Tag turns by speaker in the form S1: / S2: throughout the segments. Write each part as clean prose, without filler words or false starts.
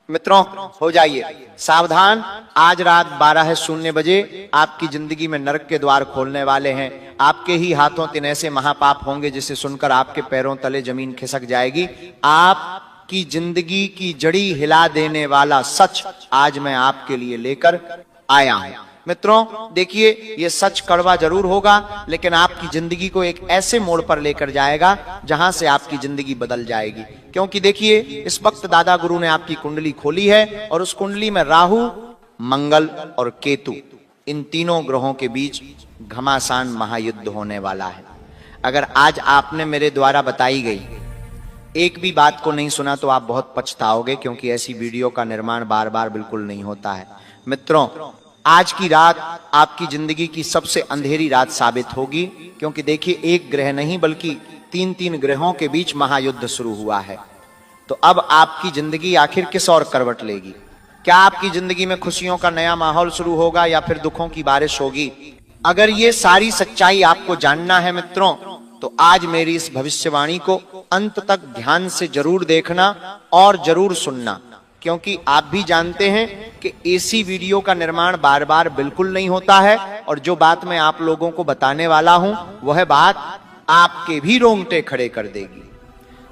S1: मित्रों हो जाइए सावधान, आज रात 12:00 आपकी जिंदगी में नरक के द्वार खोलने वाले हैं। आपके ही हाथों 3 ऐसे महापाप होंगे जिसे सुनकर आपके पैरों तले जमीन खिसक जाएगी। आपकी जिंदगी की जड़ी हिला देने वाला सच आज मैं आपके लिए लेकर आया हूं। मित्रों देखिए, ये सच कड़वा जरूर होगा, लेकिन आपकी जिंदगी को एक ऐसे मोड़ पर लेकर जाएगा जहां से आपकी जिंदगी बदल जाएगी। क्योंकि देखिए, इस वक्त दादा गुरु ने आपकी कुंडली खोली है और उस कुंडली में राहु, मंगल और केतु, इन तीनों ग्रहों के बीच घमासान महायुद्ध होने वाला है। अगर आज आपने मेरे द्वारा बताई गई एक भी बात को नहीं सुना तो आप बहुत पछताओगे, क्योंकि ऐसी वीडियो का निर्माण बार बार बिल्कुल नहीं होता है। मित्रों, आज की रात आपकी जिंदगी की सबसे अंधेरी रात साबित होगी, क्योंकि देखिए, एक ग्रह नहीं बल्कि 3 ग्रहों के बीच महायुद्ध शुरू हुआ है। तो अब आपकी जिंदगी आखिर किस ओर करवट लेगी? क्या आपकी जिंदगी में खुशियों का नया माहौल शुरू होगा या फिर दुखों की बारिश होगी? अगर ये सारी सच्चाई आपको जानना है मित्रों, तो आज मेरी इस भविष्यवाणी को अंत तक ध्यान से जरूर देखना और जरूर सुनना, क्योंकि आप भी जानते हैं कि ऐसी वीडियो का निर्माण बार बार बिल्कुल नहीं होता है, और जो बात मैं आप लोगों को बताने वाला हूं वह बात आपके भी रोंगटे खड़े कर देगी।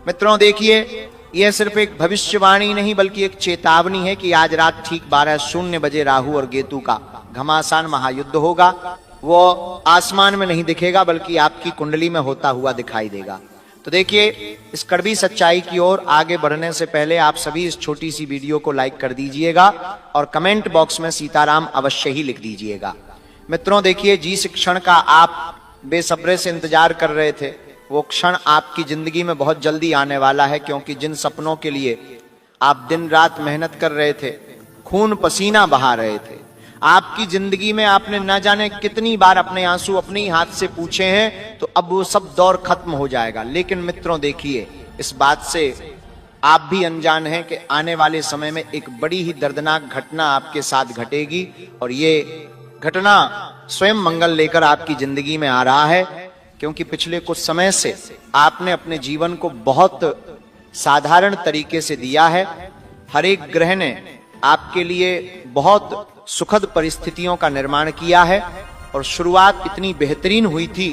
S1: मित्रों देखिए, यह सिर्फ एक भविष्यवाणी नहीं बल्कि एक चेतावनी है कि आज रात ठीक 12:00 राहु और केतु का घमासान महायुद्ध होगा। वो आसमान में नहीं दिखेगा बल्कि आपकी कुंडली में होता हुआ दिखाई देगा। तो देखिए, इस कड़वी सच्चाई की ओर आगे बढ़ने से पहले आप सभी इस छोटी सी वीडियो को लाइक कर दीजिएगा और कमेंट बॉक्स में सीताराम अवश्य ही लिख दीजिएगा। मित्रों देखिए, जिस क्षण का आप बेसब्री से इंतजार कर रहे थे वो क्षण आपकी जिंदगी में बहुत जल्दी आने वाला है, क्योंकि जिन सपनों के लिए आप दिन रात मेहनत कर रहे थे, खून पसीना बहा रहे थे, आपकी जिंदगी में आपने न जाने कितनी बार अपने आंसू अपने ही हाथ से पूछे हैं, तो अब वो सब दौर खत्म हो जाएगा। लेकिन मित्रों देखिए, इस बात से आप भी अनजान हैं कि आने वाले समय में एक बड़ी ही दर्दनाक घटना आपके साथ घटेगी, और ये घटना स्वयं मंगल लेकर आपकी जिंदगी में आ रहा है। क्योंकि पिछले कुछ समय से आपने अपने जीवन को बहुत साधारण तरीके से दिया है। हर एक ग्रह ने आपके लिए बहुत सुखद परिस्थितियों का निर्माण किया है, और शुरुआत इतनी बेहतरीन हुई थी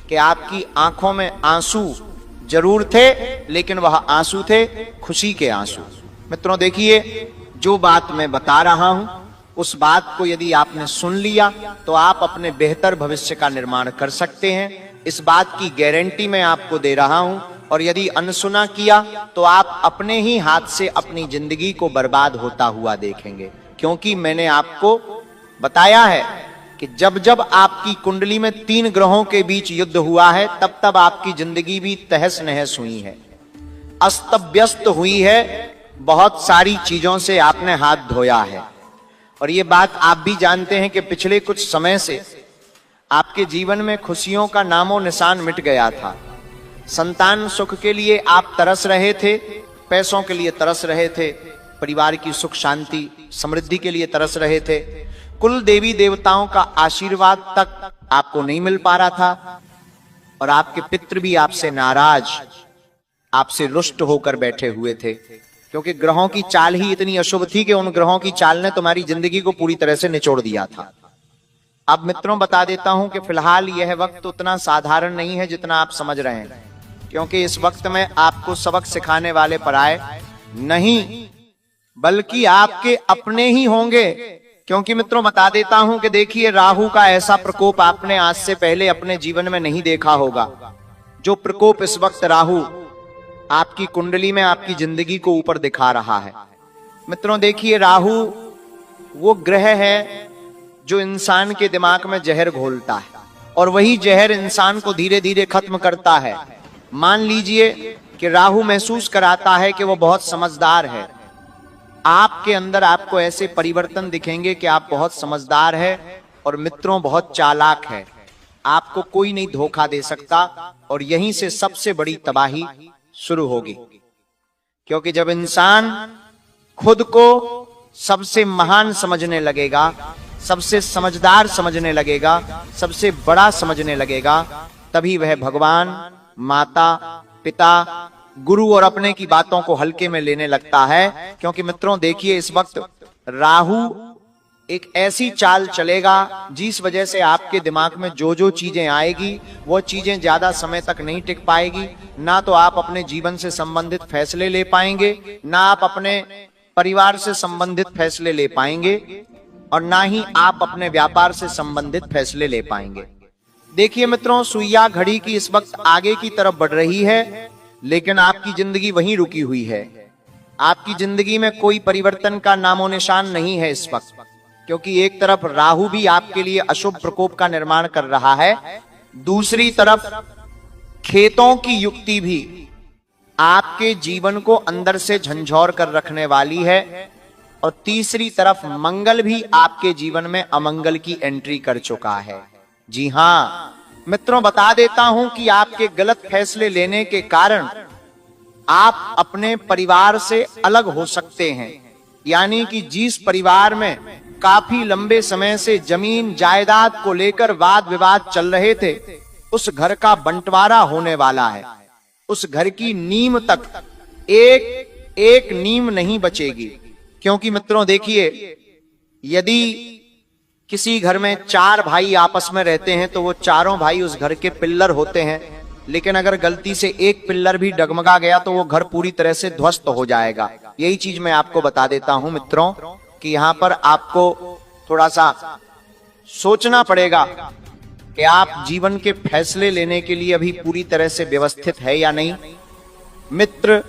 S1: कि आपकी आंखों में आंसू जरूर थे, लेकिन वह आंसू थे खुशी के आंसू। मित्रों देखिए, जो बात मैं बता रहा हूं उस बात को यदि आपने सुन लिया तो आप अपने बेहतर भविष्य का निर्माण कर सकते हैं। इस बात की गारंटी मैं आपको दे रहा हूं, और यदि अनसुना किया तो आप अपने ही हाथ से अपनी जिंदगी को बर्बाद होता हुआ देखेंगे। क्योंकि मैंने आपको बताया है कि जब जब आपकी कुंडली में 3 ग्रहों के बीच युद्ध हुआ है, तब तब आपकी जिंदगी भी तहस नहस हुई है, अस्त व्यस्त हुई है, बहुत सारी चीजों से आपने हाथ धोया है। और ये बात आप भी जानते हैं कि पिछले कुछ समय से आपके जीवन में खुशियों का नामो निशान मिट गया था। संतान सुख के लिए आप तरस रहे थे, पैसों के लिए तरस रहे थे, परिवार की सुख शांति समृद्धि के लिए तरस रहे थे, कुल देवी देवताओं का आशीर्वाद तक आपको नहीं मिल पा रहा था, और आपके पितृ भी आपसे नाराज, आपसे रुष्ट होकर बैठे हुए थे, क्योंकि ग्रहों की चाल ही इतनी अशुभ थी कि उन ग्रहों की चाल ने तुम्हारी जिंदगी को पूरी तरह से निचोड़ दिया था। अब मित्रों बता देता हूं कि फिलहाल यह वक्त उतना साधारण नहीं है जितना आप समझ रहे हैं, क्योंकि इस वक्त में आपको सबक सिखाने वाले पराए नहीं बल्कि आपके अपने ही होंगे। क्योंकि मित्रों बता देता हूं कि देखिए, राहु का ऐसा प्रकोप आपने आज से पहले अपने जीवन में नहीं देखा होगा। जो प्रकोप इस वक्त राहु आपकी कुंडली में आपकी जिंदगी को ऊपर दिखा रहा है। मित्रों देखिए, राहु वो ग्रह है जो इंसान के दिमाग में जहर घोलता है, और वही जहर इंसान को धीरे धीरे खत्म करता है। मान लीजिए कि राहु महसूस कराता है कि वो बहुत समझदार है। आपके अंदर आपको ऐसे परिवर्तन दिखेंगे कि आप बहुत समझदार है, और मित्रों बहुत चालाक है, आपको कोई नहीं धोखा दे सकता, और यहीं से सबसे बड़ी तबाही शुरू होगी। क्योंकि जब इंसान खुद को सबसे महान समझने लगेगा, सबसे समझदार समझने लगेगा, सबसे बड़ा समझने लगेगा, तभी वह भगवान, माता, पिता, गुरु और अपने की बातों को हल्के में लेने लगता है। क्योंकि मित्रों देखिए, इस वक्त राहु एक ऐसी चाल चलेगा जिस वजह से आपके दिमाग में जो जो चीजें आएगी वो चीजें ज्यादा समय तक नहीं टिक पाएगी। ना तो आप अपने जीवन से संबंधित फैसले ले पाएंगे, ना आप अपने परिवार से संबंधित फैसले ले पाएंगे, और ना ही आप अपने व्यापार से संबंधित फैसले ले पाएंगे। देखिए मित्रों, सुइया घड़ी की इस वक्त आगे की तरफ बढ़ रही है, लेकिन आपकी जिंदगी वहीं रुकी हुई है। आपकी जिंदगी में कोई परिवर्तन का नामो निशान नहीं है इस वक्त। क्योंकि एक तरफ राहु भी आपके लिए अशुभ प्रकोप का निर्माण कर रहा है, दूसरी तरफ खेतों की युक्ति भी आपके जीवन को अंदर से झंझोर कर रखने वाली है, और तीसरी तरफ मंगल भी आपके जीवन में अमंगल की एंट्री कर चुका है। जी हां मित्रों, बता देता हूं कि आपके गलत फैसले लेने के कारण आप अपने परिवार से अलग हो सकते हैं। यानी कि जिस परिवार में काफी लंबे समय से जमीन जायदाद को लेकर वाद विवाद चल रहे थे, उस घर का बंटवारा होने वाला है। उस घर की नींव तक एक एक नींव नहीं बचेगी। क्योंकि मित्रों देखिए, यदि किसी घर में 4 भाई आपस में रहते हैं तो वो चारों भाई उस घर के पिल्लर होते हैं, लेकिन अगर गलती से एक पिल्लर भी डगमगा गया तो वो घर पूरी तरह से ध्वस्त हो जाएगा। यही चीज मैं आपको बता देता हूं मित्रों कि यहां पर आपको थोड़ा सा सोचना पड़ेगा कि आप जीवन के फैसले लेने के लिए अभी पूरी तरह से व्यवस्थित है या नहीं। मित्र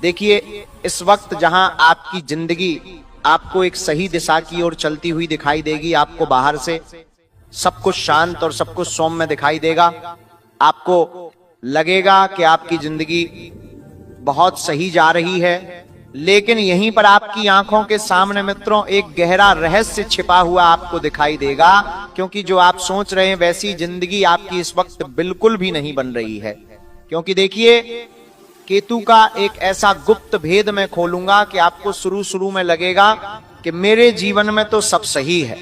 S1: देखिए, इस वक्त जहां आपकी जिंदगी आपको एक सही दिशा की ओर चलती हुई दिखाई देगी, आपको बाहर से सब कुछ शांत और सब कुछ सौम्य दिखाई देगा, आपको लगेगा कि आपकी जिंदगी बहुत सही जा रही है, लेकिन यहीं पर आपकी आंखों के सामने मित्रों एक गहरा रहस्य छिपा हुआ आपको दिखाई देगा। क्योंकि जो आप सोच रहे हैं वैसी जिंदगी आपकी इस वक्त बिल्कुल भी नहीं बन रही है। क्योंकि देखिए, केतु का एक ऐसा गुप्त भेद मैं खोलूंगा कि आपको शुरू शुरू में लगेगा कि मेरे जीवन में तो सब सही है,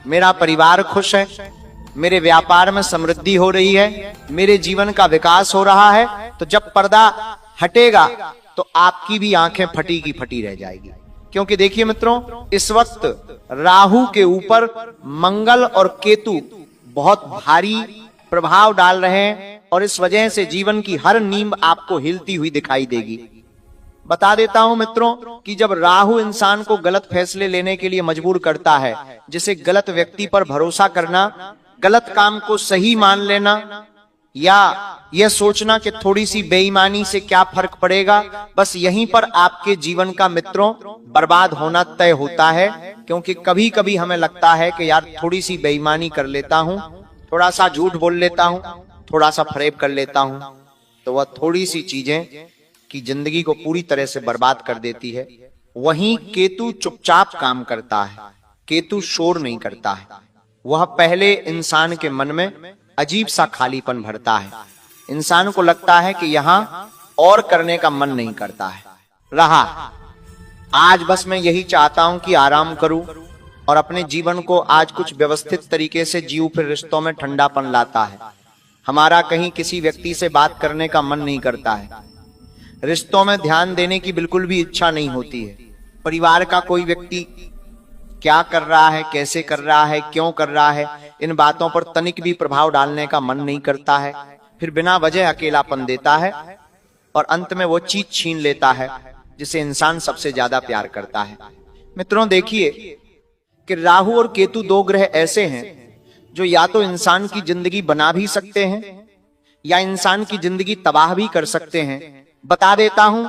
S1: मेरा परिवार खुश है, मेरे व्यापार में समृद्धि हो रही है, मेरे जीवन का विकास हो रहा है। तो जब पर्दा हटेगा तो आपकी भी आंखें फटी की फटी रह जाएगी। क्योंकि देखिए मित्रों, इस वक्त राहु के ऊपर मंगल और केतु बहुत भारी प्रभाव डाल रहे हैं, और इस वजह से जीवन की हर नींव आपको हिलती हुई दिखाई देगी। बता देता हूं मित्रों कि जब राहु इंसान को गलत फैसले लेने के लिए मजबूर करता है, जिसे गलत व्यक्ति पर भरोसा करना, गलत काम को सही मान लेना, या यह सोचना कि थोड़ी सी बेईमानी से क्या फर्क पड़ेगा, बस यहीं पर आपके जीवन का मित्रों बर्बाद होना तय होता है। क्योंकि कभी कभी हमें लगता है कि यार थोड़ी सी बेईमानी कर लेता हूं, थोड़ा सा झूठ बोल लेता हूं, थोड़ा सा फरेब कर लेता हूं, तो वह थोड़ी सी चीजें की जिंदगी को पूरी तरह से बर्बाद कर देती है। वहीं केतु चुपचाप काम करता है, केतु शोर नहीं करता है। वह पहले इंसान के मन में अजीब सा खालीपन भरता है, इंसान को लगता है कि यहां और करने का मन नहीं करता है। रहा आज बस मैं यही चाहता हूं कि आराम करूं और अपने जीवन को आज कुछ व्यवस्थित तरीके से जीऊं, फिर रिश्तों में ठंडापन लाता है। हमारा कहीं किसी व्यक्ति से बात करने का मन नहीं करता है, रिश्तों में ध्यान देने की बिल्कुल भी इच्छा नहीं होती है। परिवार का कोई व्यक्ति क्या कर रहा है, कैसे कर रहा है, क्यों कर रहा है, इन बातों पर तनिक भी प्रभाव डालने का मन नहीं करता है। फिर बिना वजह अकेलापन देता है और अंत में वो चीज छीन लेता है जिसे इंसान सबसे ज्यादा प्यार करता है। मित्रों देखिए कि राहु और केतु 2 ग्रह ऐसे हैं जो या तो इंसान की जिंदगी बना भी सकते हैं या इंसान की जिंदगी तबाह भी कर सकते हैं। बता देता हूं,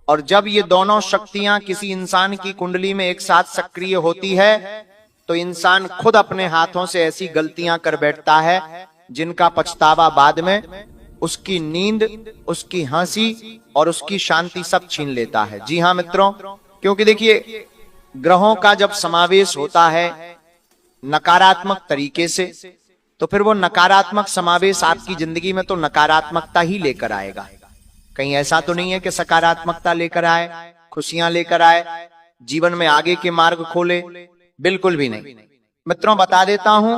S1: और जब ये दोनों शक्तियां किसी इंसान की कुंडली में एक साथ सक्रिय होती है तो इंसान खुद अपने हाथों से ऐसी गलतियां कर बैठता है जिनका पछतावा बाद में उसकी नींद, उसकी हंसी और उसकी शांति सब छीन लेता है। जी हां मित्रों, क्योंकि देखिए ग्रहों का जब समावेश होता है नकारात्मक तरीके से, तो फिर वो नकारात्मक समावेश आपकी जिंदगी में तो नकारात्मकता ही लेकर आएगा। कहीं ऐसा तो नहीं है कि सकारात्मकता लेकर आए, खुशियां लेकर आए, जीवन में आगे के मार्ग खोले, बिल्कुल भी नहीं। मित्रों बता देता हूं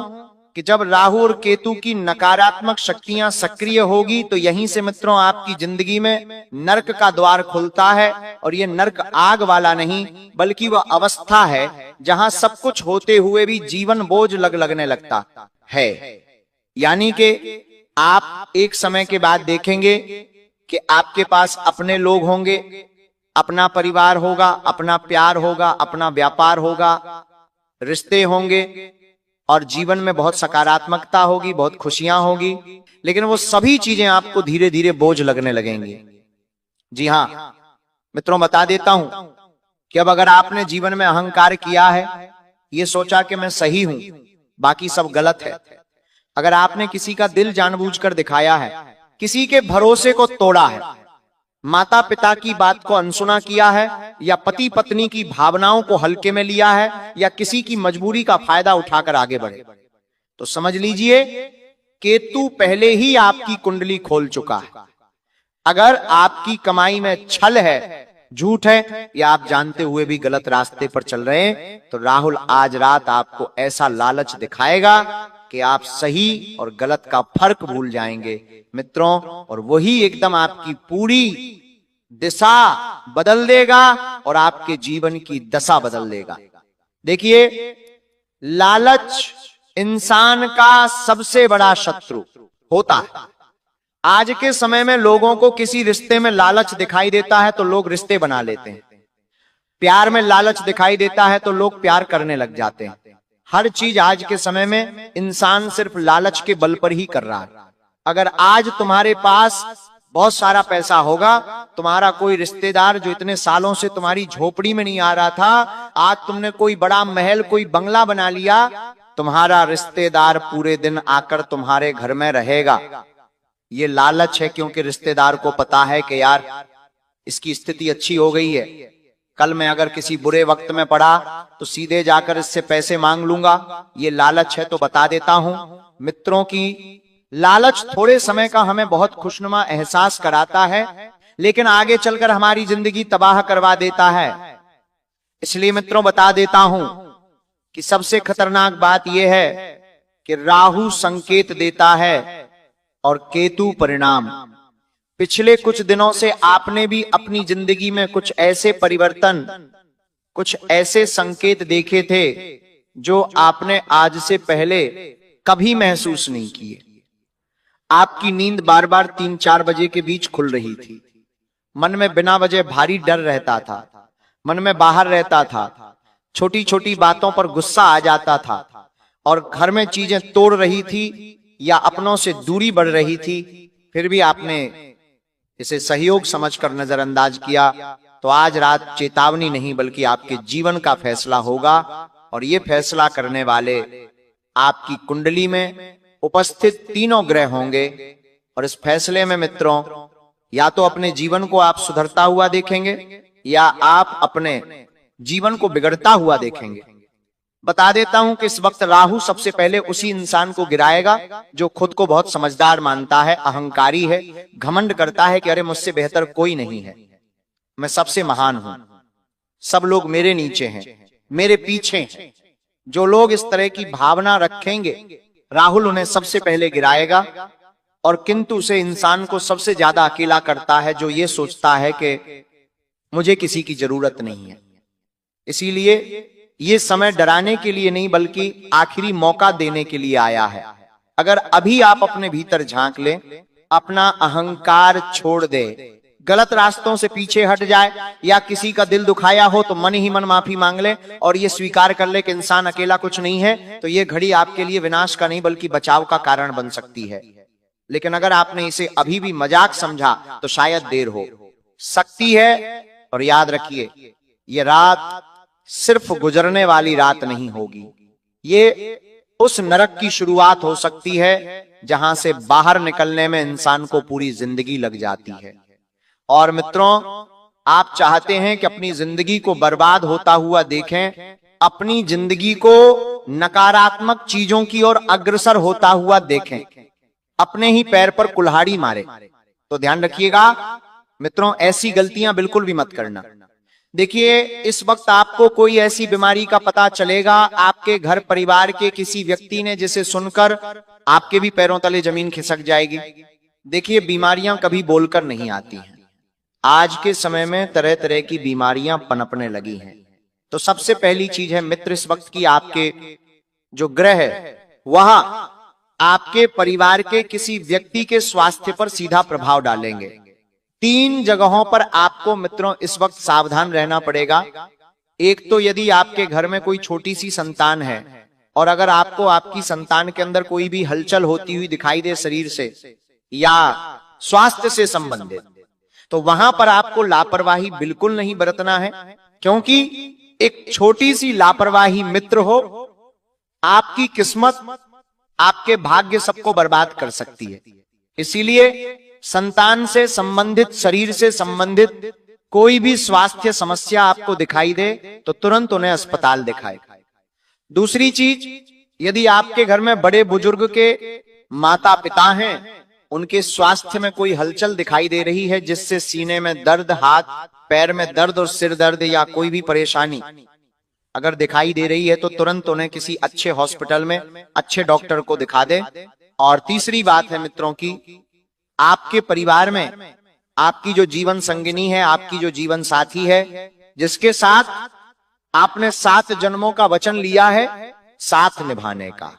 S1: कि जब राहु और केतु की नकारात्मक शक्तियां सक्रिय होगी तो यहीं से मित्रों आपकी जिंदगी में नरक का द्वार खुलता है। और ये नरक आग वाला नहीं बल्कि वह अवस्था है जहां सब कुछ होते हुए भी जीवन बोझ लगने लगता है। यानी कि आप एक समय के बाद देखेंगे कि आपके पास अपने लोग होंगे, अपना परिवार होगा, अपना प्यार होगा, अपना व्यापार होगा, रिश्ते होंगे और जीवन में बहुत सकारात्मकता होगी, बहुत खुशियां होगी, लेकिन वो सभी चीजें आपको धीरे धीरे बोझ लगने लगेंगी। जी हां मित्रों, बता देता हूं कि अब अगर आपने जीवन में अहंकार किया है, ये सोचा कि मैं सही हूं, बाकी सब गलत है, अगर आपने किसी का दिल जानबूझकर दिखाया है, किसी के भरोसे को तोड़ा है, माता पिता की बात को अनसुना किया है, या पति पत्नी की भावनाओं को हल्के में लिया है, या किसी की मजबूरी का फायदा उठाकर आगे बढ़े, तो समझ लीजिए केतु पहले ही आपकी कुंडली खोल चुका है। अगर आपकी कमाई में छल है, झूठ है, या आप जानते हुए भी गलत रास्ते पर चल रहे हैं, तो राहुल आज रात आपको ऐसा लालच दिखाएगा कि आप सही और गलत का फर्क भूल जाएंगे मित्रों, और वही एकदम आपकी पूरी दिशा बदल देगा और आपके जीवन की दशा बदल देगा। देखिए, लालच इंसान का सबसे बड़ा शत्रु होता है। आज के समय में लोगों को किसी रिश्ते में लालच दिखाई देता है तो लोग रिश्ते बना लेते हैं, प्यार में लालच दिखाई देता है तो लोग प्यार करने लग जाते हैं। हर चीज आज के समय में इंसान सिर्फ लालच के बल पर ही कर रहा है। अगर आज तुम्हारे पास बहुत सारा पैसा होगा, तुम्हारा कोई रिश्तेदार जो इतने सालों से तुम्हारी झोपड़ी में नहीं आ रहा था, आज तुमने कोई बड़ा महल, कोई बंगला बना लिया, तुम्हारा रिश्तेदार पूरे दिन आकर तुम्हारे घर में रहेगा। ये लालच है, क्योंकि रिश्तेदार को पता है कि यार इसकी स्थिति अच्छी हो गई है, कल मैं अगर किसी बुरे वक्त में पड़ा तो सीधे जाकर इससे पैसे मांग लूंगा। ये लालच है। तो बता देता हूं मित्रों की लालच थोड़े समय का हमें बहुत खुशनुमा एहसास कराता है, लेकिन आगे चलकर हमारी जिंदगी तबाह करवा देता है। इसलिए मित्रों बता देता हूं कि सबसे खतरनाक बात यह है कि राहु संकेत देता है और केतु परिणाम। पिछले कुछ दिनों से आपने भी अपनी जिंदगी में कुछ ऐसे परिवर्तन, कुछ ऐसे संकेत देखे थे जो आपने आज से पहले कभी महसूस नहीं किए। आपकी नींद बार बार 3-4 बजे के बीच खुल रही थी, मन में बिना वजह भारी डर रहता था, मन में बाहर रहता था, छोटी छोटी बातों पर गुस्सा आ जाता था, और घर में चीजें तोड़ रही थी या अपनों से दूरी बढ़ रही थी, फिर भी आपने इसे सहयोग समझकर नजरअंदाज किया। तो आज रात चेतावनी नहीं बल्कि आपके जीवन का फैसला होगा, और ये फैसला करने वाले आपकी कुंडली में उपस्थित तीनों ग्रह होंगे। और इस फैसले में मित्रों या तो अपने जीवन को आप सुधरता हुआ देखेंगे या आप अपने जीवन को बिगड़ता हुआ देखेंगे। बता देता हूं कि इस वक्त राहु सबसे पहले उसी इंसान को गिराएगा जो खुद को बहुत समझदार मानता है, अहंकारी है, घमंड करता है कि अरे मुझसे बेहतर कोई नहीं है, मैं सबसे महान हूं, सब लोग मेरे नीचे हैं, मेरे पीछे हैं। जो लोग इस तरह की भावना रखेंगे राहुल उन्हें सबसे पहले गिराएगा। और किंतु से इंसान को सबसे ज्यादा अकेला करता है जो ये सोचता है कि मुझे किसी की जरूरत नहीं है। इसीलिए ये समय डराने के लिए नहीं बल्कि आखिरी मौका देने के लिए आया है। अगर अभी आप अपने भीतर झांक लें, अपना अहंकार छोड़ दे, गलत रास्तों से पीछे हट जाए, या किसी का दिल दुखाया हो तो मन ही मन माफी मांग ले और ये स्वीकार कर ले कि इंसान अकेला कुछ नहीं है, तो ये घड़ी आपके लिए विनाश का नहीं बल्कि बचाव का कारण बन सकती है। लेकिन अगर आपने इसे अभी भी मजाक समझा तो शायद देर हो सकती है। और याद रखिए, ये रात सिर्फ गुजरने वाली रात नहीं होगी, ये उस नरक की शुरुआत हो सकती है जहां से बाहर निकलने में इंसान को पूरी जिंदगी लग जाती है। और मित्रों, आप चाहते हैं कि अपनी जिंदगी को बर्बाद होता हुआ देखें, अपनी जिंदगी को नकारात्मक चीजों की ओर अग्रसर होता हुआ देखें, अपने ही पैर पर कुल्हाड़ी मारे, तो ध्यान रखिएगा मित्रों, ऐसी गलतियां बिल्कुल भी मत करना। देखिए, इस वक्त आपको कोई ऐसी बीमारी का पता चलेगा, आपके घर परिवार के किसी व्यक्ति ने, जिसे सुनकर आपके भी पैरों तले जमीन खिसक जाएगी। देखिए, बीमारियां कभी बोलकर नहीं आती हैं। आज के समय में तरह तरह की बीमारियां पनपने लगी हैं। तो सबसे पहली चीज है मित्र, इस वक्त की आपके जो ग्रह है वह आपके परिवार के किसी व्यक्ति के स्वास्थ्य पर सीधा प्रभाव डालेंगे। 3 जगहों पर आपको मित्रों इस वक्त सावधान रहना पड़ेगा। एक तो यदि आपके घर में कोई छोटी सी संतान है और अगर आपको आपकी संतान के अंदर कोई भी हलचल होती हुई दिखाई दे शरीर से या स्वास्थ्य से संबंधित, तो वहां पर आपको लापरवाही बिल्कुल नहीं बरतना है, क्योंकि एक छोटी सी लापरवाही मित्र हो आपकी किस्मत, आपके भाग्य सबको बर्बाद कर सकती है। इसीलिए संतान से संबंधित, शरीर से संबंधित कोई भी स्वास्थ्य समस्या आपको दिखाई दे तो तुरंत उन्हें अस्पताल दिखाए। दूसरी चीज, यदि आपके घर में बड़े बुजुर्ग के माता पिता हैं, उनके स्वास्थ्य में कोई हलचल दिखाई दे रही है जिससे सीने में दर्द, हाथ पैर में दर्द और सिर दर्द या कोई भी परेशानी अगर दिखाई दे रही है तो तुरंत उन्हें किसी अच्छे हॉस्पिटल में अच्छे डॉक्टर को दिखा दे। और तीसरी बात है मित्रों की, आपके परिवार में आपकी जो जीवन संगिनी है, आपकी जो जीवन साथी है, जिसके साथ आपने 7 जन्मों का वचन लिया है साथ निभाने का,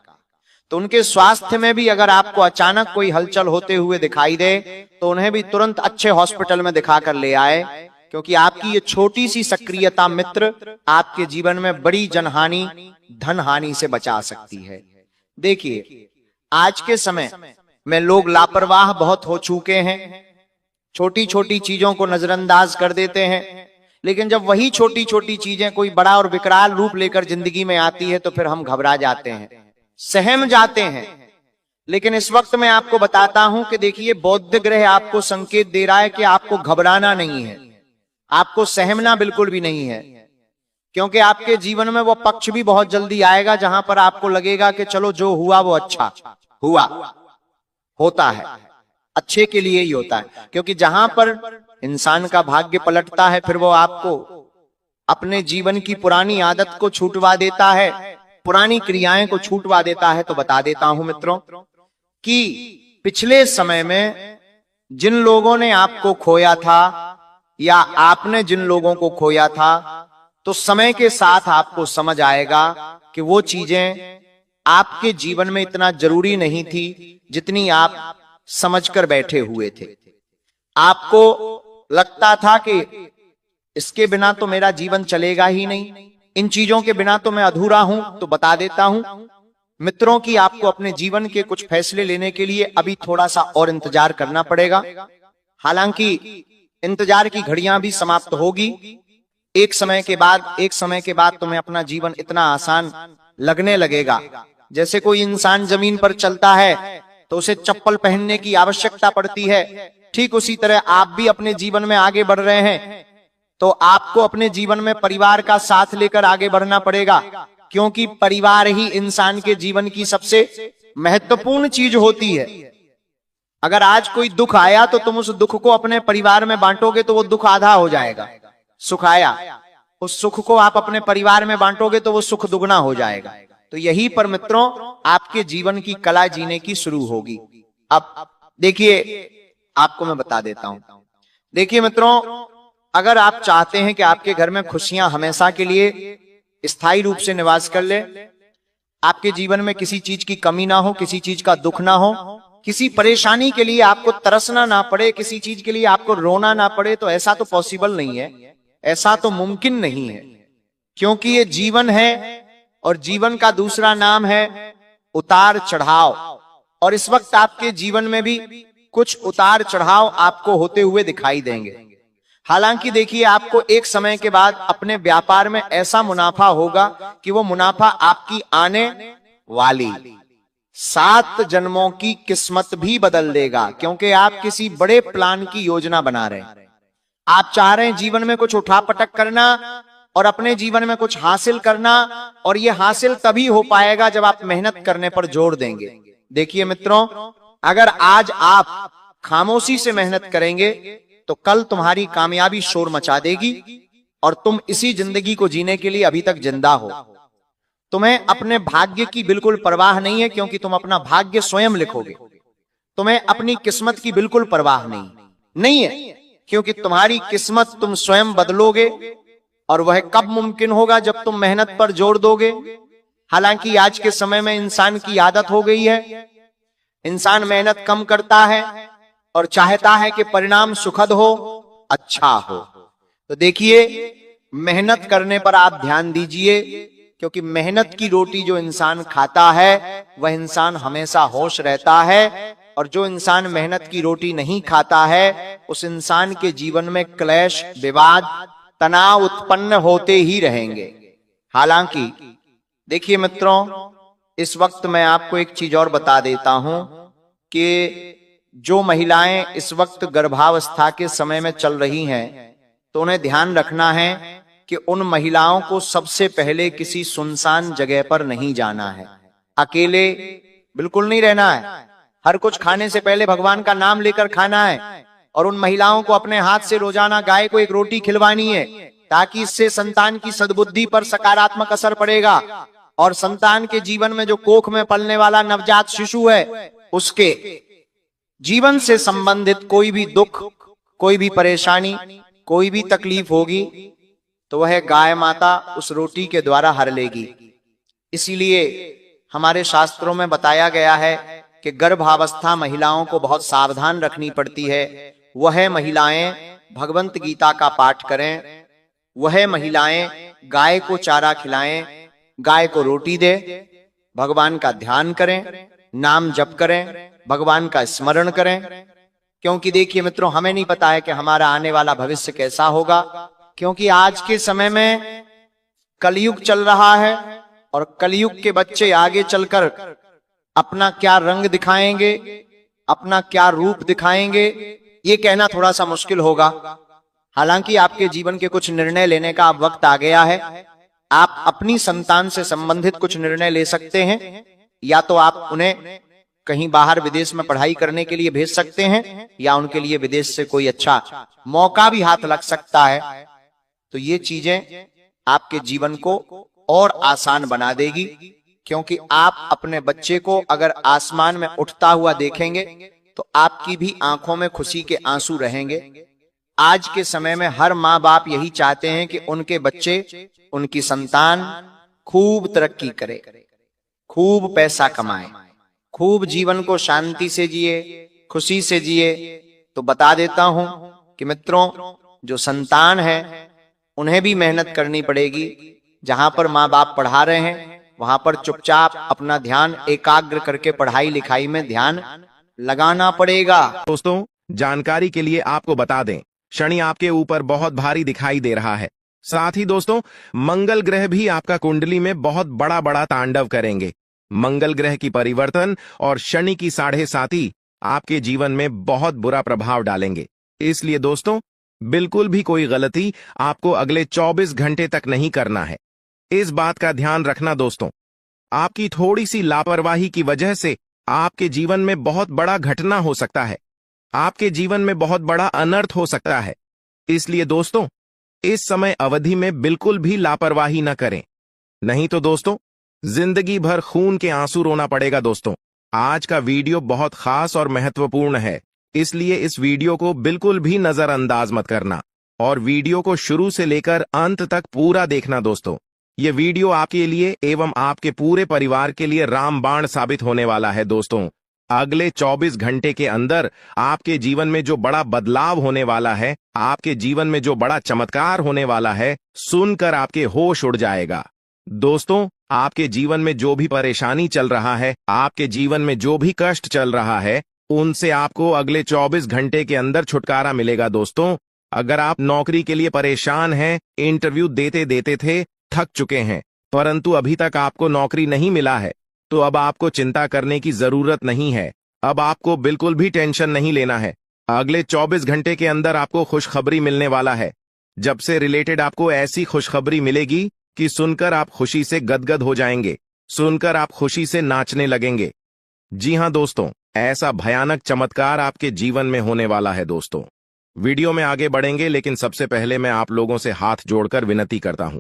S1: तो उनके स्वास्थ्य में भी अगर आपको अचानक कोई हलचल होते हुए दिखाई दे तो उन्हें भी तुरंत अच्छे हॉस्पिटल में दिखाकर ले आए, क्योंकि आपकी ये छोटी सी सक्रियता मित्र आपके जीवन में बड़ी जनहानि, धन हानि से बचा सकती है। देखिए, आज के समय में लोग लापरवाह बहुत हो चुके हैं, छोटी छोटी चीजों को नजरअंदाज कर देते हैं, लेकिन जब वही छोटी छोटी चीजें कोई बड़ा और विकराल रूप लेकर जिंदगी में आती है तो फिर हम घबरा जाते हैं, सहम जाते हैं। लेकिन इस वक्त मैं आपको बताता हूं कि देखिए, बौद्ध ग्रह आपको संकेत दे रहा है कि आपको घबराना नहीं है, आपको सहमना बिल्कुल भी नहीं है, क्योंकि आपके जीवन में वो पक्ष भी बहुत जल्दी आएगा जहां पर आपको लगेगा कि चलो जो हुआ वो अच्छा हुआ, होता है अच्छे के लिए ही होता है। क्योंकि जहां पर इंसान का भाग्य पलटता है फिर वो आपको अपने जीवन की पुरानी आदत को छूटवा देता है, पुरानी क्रियाएं को छूटवा देता है। तो बता देता हूं मित्रों कि पिछले समय में जिन लोगों ने आपको खोया था या आपने जिन लोगों को खोया था, तो समय के साथ आपको समझ आएगा कि वो चीजें आपके जीवन में इतना जरूरी नहीं थी जितनी आप समझकर बैठे हुए थे। आपको लगता था कि इसके बिना तो मेरा जीवन चलेगा ही नहीं, इन चीजों के बिना तो मैं अधूरा हूं। तो बता देता हूं मित्रों कि आपको अपने जीवन के कुछ फैसले लेने के लिए अभी थोड़ा सा और इंतजार करना पड़ेगा। हालांकि इंतजार की घड़ियां भी समाप्त होगी। एक समय के बाद तुम्हें अपना जीवन इतना आसान लगने लगेगा। जैसे कोई इंसान जमीन पर चलता है तो उसे चप्पल पहनने की आवश्यकता पड़ती है, ठीक उसी तरह आप भी अपने जीवन में आगे बढ़ रहे हैं तो आपको अपने जीवन में परिवार का साथ लेकर आगे बढ़ना पड़ेगा, क्योंकि परिवार ही इंसान के जीवन की सबसे महत्वपूर्ण चीज होती है। अगर आज कोई दुख आया तो तुम उस दुख को अपने परिवार में बांटोगे तो वो दुख आधा हो जाएगा। सुख आया, उस सुख को आप अपने परिवार में बांटोगे तो वो सुख दुगना हो जाएगा। तो यही पर मित्रों आपके जीवन की कला जीने की शुरू होगी। अब देखिए, आपको मैं बता देता हूं। देखिए मित्रों, अगर आप चाहते हैं कि आपके घर में खुशियां हमेशा के लिए स्थायी रूप से निवास कर ले, आपके जीवन में किसी चीज की कमी ना हो, किसी चीज का दुख ना हो, किसी परेशानी के लिए आपको तरसना ना पड़े, किसी चीज के लिए आपको रोना ना पड़े, तो ऐसा तो पॉसिबल नहीं है, ऐसा तो मुमकिन नहीं है। क्योंकि ये जीवन है और जीवन का दूसरा नाम है उतार चढ़ाव। और इस वक्त आपके जीवन में भी कुछ उतार चढ़ाव आपको होते हुए दिखाई देंगे। हालांकि देखिए, आपको एक समय के बाद अपने व्यापार में ऐसा मुनाफा होगा कि वो मुनाफा आपकी आने वाली 7 जन्मों की किस्मत भी बदल देगा, क्योंकि आप किसी बड़े प्लान की योजना बना रहे हैं। आप चाह रहे हैं जीवन में कुछ उठापटक करना और अपने जीवन में कुछ हासिल करना, और ये हासिल तभी हो पाएगा जब आप मेहनत करने पर जोर देंगे। देखिए मित्रों, अगर आज आप खामोशी से मेहनत करेंगे तो कल तुम्हारी कामयाबी शोर मचा देगी। और तुम इसी जिंदगी को जीने के लिए अभी तक जिंदा हो। तुम्हें अपने भाग्य की बिल्कुल परवाह नहीं है, क्योंकि तुम अपना भाग्य स्वयं लिखोगे। तुम्हें अपनी किस्मत की बिल्कुल परवाह नहीं है, क्योंकि तुम्हारी किस्मत तुम स्वयं बदलोगे। और वह कब मुमकिन होगा? जब तुम मेहनत पर जोर दोगे। हालांकि आज के समय में इंसान की आदत हो गई है, इंसान मेहनत कम करता है और चाहता है कि परिणाम सुखद हो, अच्छा हो। तो देखिए, मेहनत करने पर आप ध्यान दीजिए, क्योंकि मेहनत की रोटी जो इंसान खाता है वह इंसान हमेशा होश रहता है, और जो इंसान मेहनत की रोटी नहीं खाता है उस इंसान के जीवन में क्लेश, विवाद, तनाव उत्पन्न होते ही रहेंगे। हालांकि देखिए मित्रों, इस वक्त मैं आपको एक चीज और बता देता हूं कि जो महिलाएं इस वक्त गर्भावस्था के समय में चल रही हैं, तो उन्हें ध्यान रखना है कि उन महिलाओं को सबसे पहले किसी सुनसान जगह पर नहीं जाना है। अकेले बिल्कुल नहीं रहना है। हर कुछ खाने से पहले भगवान का नाम लेकर खाना है। और उन महिलाओं को अपने हाथ से रोजाना गाय को एक रोटी खिलवानी है, ताकि इससे संतान की सद्बुद्धि पर सकारात्मक असर पड़ेगा। और संतान के जीवन में जो कोख में पलने वाला नवजात शिशु है, उसके जीवन से संबंधित कोई भी दुख, कोई भी परेशानी, कोई भी तकलीफ होगी, तो वह गाय माता उस रोटी के द्वारा हर लेगी। इसीलिए हमारे शास्त्रों में बताया गया है कि गर्भावस्था महिलाओं को बहुत सावधान रखनी पड़ती है। वह महिलाएं भगवंत गीता का पाठ करें, वह महिलाएं गाय को चारा खिलाएं, गाय को रोटी दे, भगवान का ध्यान करें, नाम जप करें, भगवान का स्मरण करें। क्योंकि देखिए मित्रों, हमें नहीं पता है कि हमारा आने वाला भविष्य कैसा होगा, क्योंकि आज के समय में कलयुग चल रहा है, और कलयुग के बच्चे आगे चलकर अपना क्या रंग दिखाएंगे, अपना क्या रूप दिखाएंगे, ये कहना थोड़ा सा मुश्किल होगा। हालांकि आपके जीवन के कुछ निर्णय लेने का अब वक्त आ गया है। आप अपनी संतान से संबंधित कुछ निर्णय ले सकते हैं। या तो आप उन्हें कहीं बाहर विदेश में पढ़ाई करने के लिए भेज सकते हैं, या उनके लिए विदेश से कोई अच्छा मौका भी हाथ लग सकता है। तो ये चीजें आपके जीवन को और आसान बना देगी, क्योंकि आप अपने बच्चे को अगर आसमान में उठता हुआ देखेंगे तो आपकी भी आंखों में खुशी के आंसू रहेंगे। आज के समय में हर माँ बाप यही चाहते हैं कि उनके बच्चे, उनकी संतान खूब तरक्की करे, खूब पैसा कमाए, खूब जीवन को शांति से जिए, खुशी से जिए। तो बता देता हूं कि मित्रों, जो संतान है उन्हें भी मेहनत करनी पड़ेगी। जहां पर माँ बाप पढ़ा रहे हैं वहां पर चुपचाप अपना ध्यान एकाग्र करके पढ़ाई लिखाई में ध्यान लगाना पड़ेगा।
S2: दोस्तों, जानकारी के लिए आपको बता दें, शनि आपके ऊपर बहुत भारी दिखाई दे रहा है। साथ ही दोस्तों, मंगल ग्रह भी आपका कुंडली में बहुत बड़ा बड़ा तांडव करेंगे। मंगल ग्रह की परिवर्तन और शनि की 7.5 आपके जीवन में बहुत बुरा प्रभाव डालेंगे। इसलिए दोस्तों, बिल्कुल भी कोई गलती आपको अगले 24 घंटे तक नहीं करना है। इस बात का ध्यान रखना दोस्तों, आपकी थोड़ी सी लापरवाही की वजह से आपके जीवन में बहुत बड़ा घटना हो सकता है, आपके जीवन में बहुत बड़ा अनर्थ हो सकता है। इसलिए दोस्तों, इस समय अवधि में बिल्कुल भी लापरवाही न करें, नहीं तो दोस्तों जिंदगी भर खून के आंसू रोना पड़ेगा। दोस्तों, आज का वीडियो बहुत खास और महत्वपूर्ण है, इसलिए इस वीडियो को बिल्कुल भी नजरअंदाज मत करना और वीडियो को शुरू से लेकर अंत तक पूरा देखना। दोस्तों, ये वीडियो आपके लिए एवं आपके पूरे परिवार के लिए रामबाण साबित होने वाला है। दोस्तों, अगले 24 घंटे के अंदर आपके जीवन में जो बड़ा बदलाव होने वाला है, आपके जीवन में जो बड़ा चमत्कार होने वाला है, सुनकर आपके होश उड़ जाएगा। दोस्तों, आपके जीवन में जो भी परेशानी चल रहा है, आपके जीवन में जो भी कष्ट चल रहा है, उनसे आपको अगले 24 घंटे के अंदर छुटकारा मिलेगा। दोस्तों, अगर आप नौकरी के लिए परेशान हैं, इंटरव्यू देते देते थे, थक चुके हैं, परंतु अभी तक आपको नौकरी नहीं मिला है, तो अब आपको चिंता करने की जरूरत नहीं है। अब आपको बिल्कुल भी टेंशन नहीं लेना है। अगले 24 घंटे के अंदर आपको खुशखबरी मिलने वाला है। जब से रिलेटेड आपको ऐसी खुशखबरी मिलेगी कि सुनकर आप खुशी से गदगद हो जाएंगे, सुनकर आप खुशी से नाचने लगेंगे। जी हां दोस्तों, ऐसा भयानक चमत्कार आपके जीवन में होने वाला है। दोस्तों, वीडियो में आगे बढ़ेंगे, लेकिन सबसे पहले मैं आप लोगों से हाथ जोड़कर विनती करता हूं,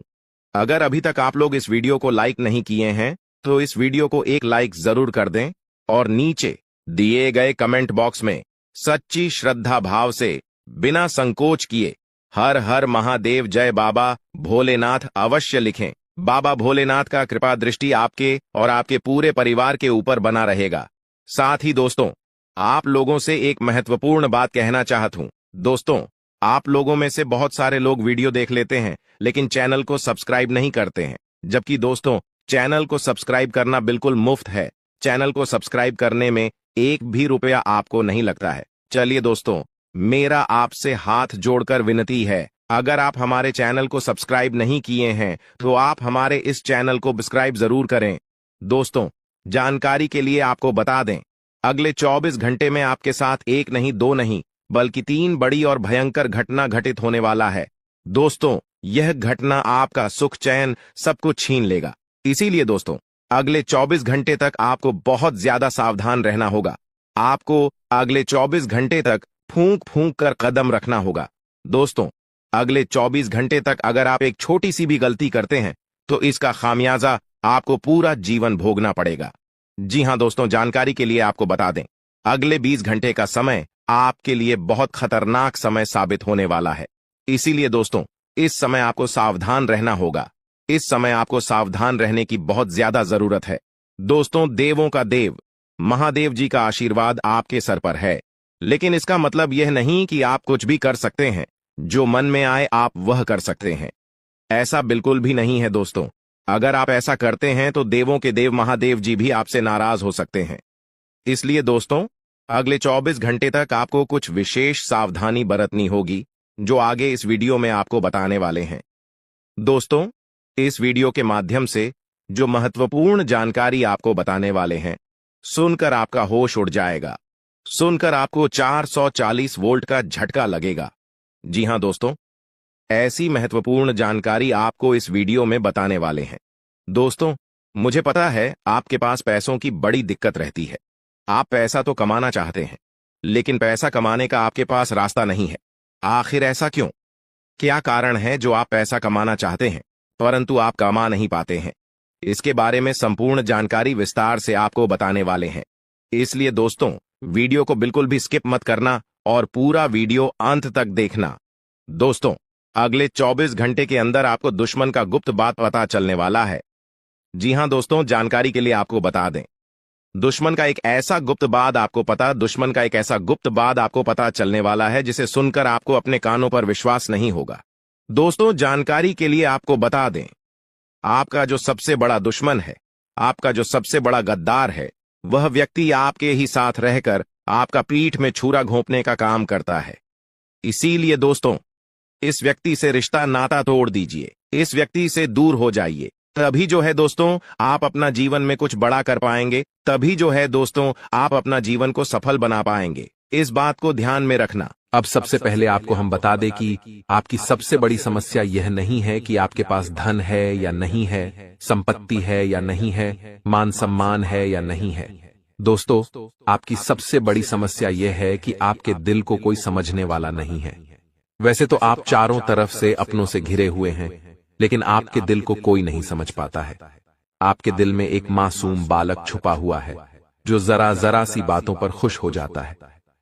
S2: अगर अभी तक आप लोग इस वीडियो को लाइक नहीं किए हैं तो इस वीडियो को एक लाइक जरूर कर दें और नीचे दिए गए कमेंट बॉक्स में सच्ची श्रद्धा भाव से बिना संकोच किए हर हर महादेव जय बाबा भोलेनाथ अवश्य लिखें। बाबा भोलेनाथ का कृपा दृष्टि आपके और आपके पूरे परिवार के ऊपर बना रहेगा। साथ ही दोस्तों, आप लोगों से एक महत्वपूर्ण बात कहना चाहता हूं। दोस्तों, आप लोगों में से बहुत सारे लोग वीडियो देख लेते हैं लेकिन चैनल को सब्सक्राइब नहीं करते हैं, जबकि दोस्तों चैनल को सब्सक्राइब करना बिल्कुल मुफ्त है। चैनल को सब्सक्राइब करने में एक भी रुपया आपको नहीं लगता है। चलिए दोस्तों, मेरा आपसे हाथ जोड़कर विनती है, अगर आप हमारे चैनल को सब्सक्राइब नहीं किए हैं तो आप हमारे इस चैनल को सब्सक्राइब जरूर करें। दोस्तों, जानकारी के लिए आपको बता दें, अगले 24 घंटे में आपके साथ एक नहीं, दो नहीं, बल्कि 3 बड़ी और भयंकर घटना घटित होने वाला है। दोस्तों, यह घटना आपका सुख चैन सब कुछ छीन लेगा। इसीलिए दोस्तों, अगले 24 घंटे तक आपको बहुत ज्यादा सावधान रहना होगा। आपको अगले 24 घंटे तक फूंक फूंक कर कदम रखना होगा। दोस्तों, अगले 24 घंटे तक अगर आप एक छोटी सी भी गलती करते हैं तो इसका खामियाजा आपको पूरा जीवन भोगना पड़ेगा। जी हां दोस्तों, जानकारी के लिए आपको बता दें, अगले 20 घंटे का समय आपके लिए बहुत खतरनाक समय साबित होने वाला है। इसीलिए दोस्तों, इस समय आपको सावधान रहना होगा। इस समय आपको सावधान रहने की बहुत ज्यादा जरूरत है। दोस्तों, देवों का देव महादेव जी का आशीर्वाद आपके सर पर है, लेकिन इसका मतलब यह नहीं कि आप कुछ भी कर सकते हैं, जो मन में आए आप वह कर सकते हैं। ऐसा बिल्कुल भी नहीं है दोस्तों। अगर आप ऐसा करते हैं तो देवों के देव महादेव जी भी आपसे नाराज हो सकते हैं। इसलिए दोस्तों, अगले 24 घंटे तक आपको कुछ विशेष सावधानी बरतनी होगी, जो आगे इस वीडियो में आपको बताने वाले हैं। दोस्तों, इस वीडियो के माध्यम से जो महत्वपूर्ण जानकारी आपको बताने वाले हैं, सुनकर आपका होश उड़ जाएगा। सुनकर आपको 440 वोल्ट का झटका लगेगा। जी हां दोस्तों, ऐसी महत्वपूर्ण जानकारी आपको इस वीडियो में बताने वाले हैं। दोस्तों, मुझे पता है आपके पास पैसों की बड़ी दिक्कत रहती है। आप पैसा तो कमाना चाहते हैं, लेकिन पैसा कमाने का आपके पास रास्ता नहीं है। आखिर ऐसा क्यों? क्या कारण है जो आप पैसा कमाना चाहते हैं परंतु आप कमा नहीं पाते हैं? इसके बारे में संपूर्ण जानकारी विस्तार से आपको बताने वाले हैं। इसलिए दोस्तों, वीडियो को बिल्कुल भी स्किप मत करना और पूरा वीडियो अंत तक देखना। दोस्तों, अगले 24 घंटे के अंदर आपको दुश्मन का गुप्त बात पता चलने वाला है। जी हां दोस्तों, जानकारी के लिए आपको बता दें, दुश्मन का एक ऐसा गुप्त बात आपको पता चलने वाला है जिसे सुनकर आपको अपने कानों पर विश्वास नहीं होगा। दोस्तों, जानकारी के लिए आपको बता दें, आपका जो सबसे बड़ा दुश्मन है, आपका जो सबसे बड़ा गद्दार है, वह व्यक्ति आपके ही साथ रहकर आपका पीठ में छुरा घोंपने का काम करता है। इसीलिए दोस्तों, इस व्यक्ति से रिश्ता नाता तोड़ दीजिए, इस व्यक्ति से दूर हो जाइए। तभी जो है दोस्तों, आप अपना जीवन में कुछ बड़ा कर पाएंगे। तभी जो है दोस्तों, आप अपना जीवन को सफल बना पाएंगे। इस बात को ध्यान में रखना।
S3: अब सबसे पहले आपको हम बता दें कि आपकी सबसे बड़ी समस्या यह नहीं है कि आपके पास धन है या नहीं है, संपत्ति है या नहीं है, मान सम्मान है या नहीं है। दोस्तों, आपकी सबसे बड़ी समस्या यह है कि आपके दिल को कोई समझने वाला नहीं है। वैसे तो आप चारों तरफ से अपनों से घिरे हुए हैं, लेकिन आपके दिल को कोई नहीं समझ पाता है। आपके दिल में एक मासूम बालक छुपा हुआ है, जो जरा जरा सी बातों पर खुश हो जाता है,